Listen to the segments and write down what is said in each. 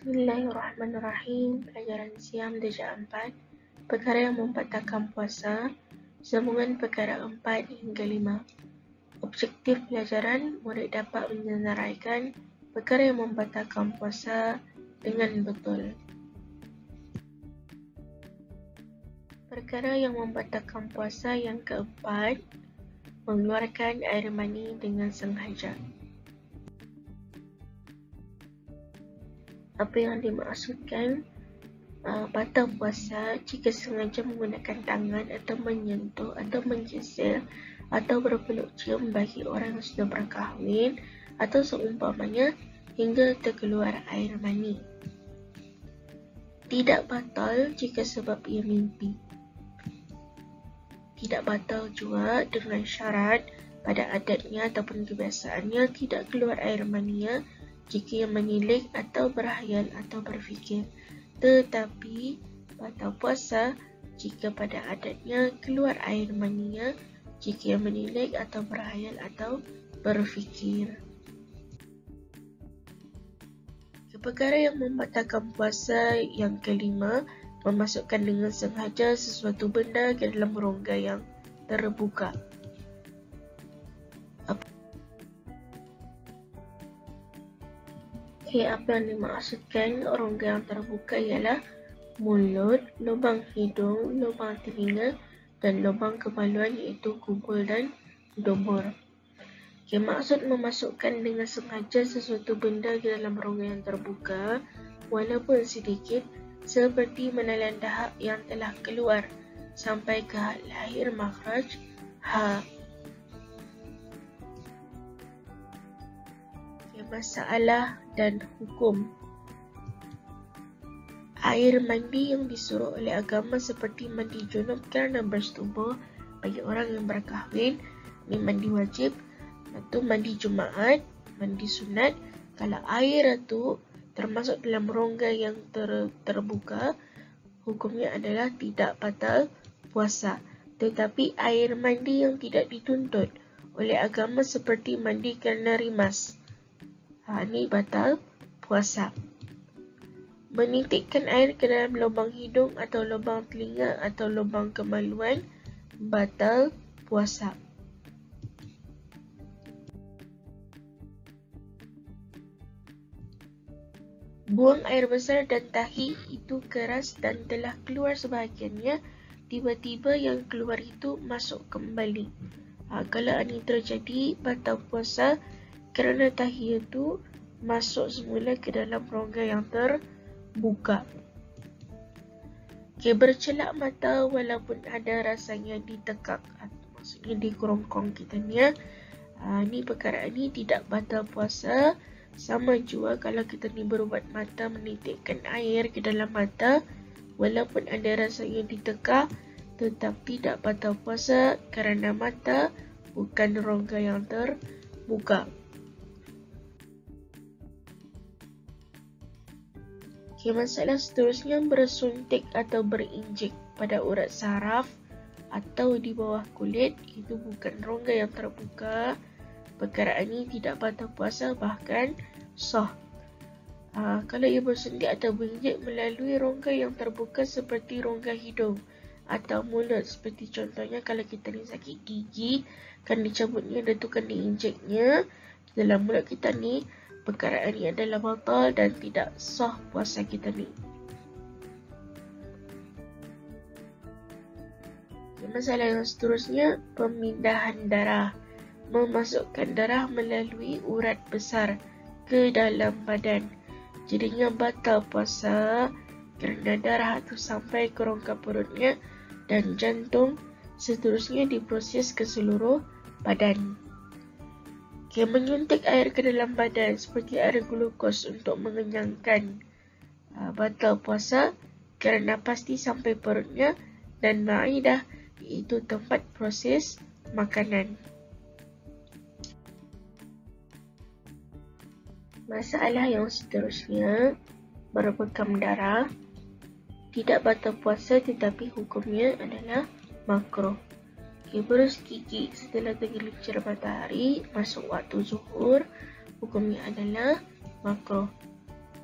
Bismillahirrahmanirrahim. Pelajaran Siam Darjah 4. Perkara yang membatalkan puasa. Sambungan perkara 4 hingga 5. Objektif pelajaran, murid dapat menyenaraikan perkara yang membatalkan puasa dengan betul. Perkara yang membatalkan puasa yang keempat, mengeluarkan air mani dengan sengaja. Apa yang dimaksudkan batal puasa jika sengaja menggunakan tangan atau menyentuh atau menggeser atau berpeluk cium bagi orang yang sudah berkahwin atau seumpamanya hingga terkeluar air mani. Tidak batal jika sebab ia mimpi. Tidak batal juga dengan syarat pada adatnya ataupun kebiasaannya tidak keluar air mani jika ia menilik atau berhayal atau berfikir. Tetapi batal puasa jika pada adatnya keluar air mani jika ia menilik atau berhayal atau berfikir. Perkara yang membatalkan puasa yang kelima, memasukkan dengan sengaja sesuatu benda ke dalam rongga yang terbuka. Apa yang dimaksudkan rongga yang terbuka ialah mulut, lubang hidung, lubang telinga dan lubang kemaluan iaitu kubul dan dubur. Maksud memasukkan dengan sengaja sesuatu benda ke dalam rongga yang terbuka walaupun sedikit seperti menelan dahak yang telah keluar sampai ke lahir makhraj ha. Masalah dan hukum. Air mandi yang disuruh oleh agama seperti mandi junub kerana bersetubuh bagi orang yang berkahwin, ini mandi wajib, atau mandi Jumaat, mandi sunat. Kalau air itu termasuk dalam rongga yang terbuka, hukumnya adalah tidak batal puasa. Tetapi air mandi yang tidak dituntut oleh agama seperti mandi kerana rimas, ini batal puasa. Menitikkan air ke dalam lubang hidung atau lubang telinga atau lubang kemaluan batal puasa. Buang air besar dan tahi itu keras dan telah keluar sebahagiannya, tiba-tiba yang keluar itu masuk kembali. Kalau ini terjadi batal puasa kerana tahi itu masuk semula ke dalam rongga yang terbuka. Bercelak mata walaupun ada rasanya ditekak, maksudnya di kerongkong kita ni. Ni perkara ni tidak batal puasa. Sama juga kalau kita ni berubat mata, menitikkan air ke dalam mata walaupun ada rasanya ditekak, tetap tidak batal puasa kerana mata bukan rongga yang terbuka. Masalah seterusnya, bersuntik atau berinjek pada urat saraf atau di bawah kulit, itu bukan rongga yang terbuka. Perkara ini tidak batal puasa, bahkan sah. Kalau ia bersuntik atau berinjek melalui rongga yang terbuka seperti rongga hidung atau mulut, seperti contohnya kalau kita ni sakit gigi, kan dicabutnya dan tu kan diinjeknya dalam mulut kita ni, perkara ini adalah batal dan tidak sah puasa kita ni. Masalah yang seterusnya, pemindahan darah. Memasukkan darah melalui urat besar ke dalam badan. Jadinya batal puasa kerana darah itu sampai ke rongga perutnya dan jantung, seterusnya diproses ke seluruh badan. Menyuntik air ke dalam badan seperti air glukos untuk mengenyangkan, batal puasa kerana pasti sampai perutnya dan maidah, iaitu tempat proses makanan. Masalah yang seterusnya, berbekam darah. Tidak batal puasa tetapi hukumnya adalah makruh. Berus gigi setelah tergelincir matahari masuk waktu zuhur, hukumnya adalah makruh.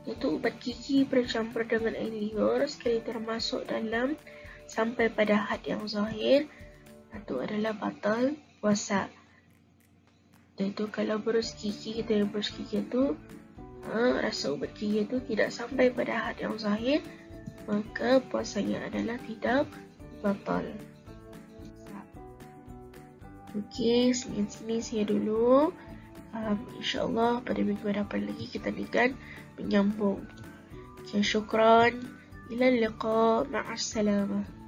iaitu ubat gigi bercampur dengan air liur sekali termasuk dalam sampai pada had yang zahir, itu adalah batal puasa. Iaitu kalau berus gigi itu rasa ubat gigi itu tidak sampai pada had yang zahir, maka puasanya adalah tidak batal. Okey, sini saya dulu. InsyaAllah pada minggu hadapan lagi kita akan menyambung. Syukran. Ila liqa. Ma'assalamah.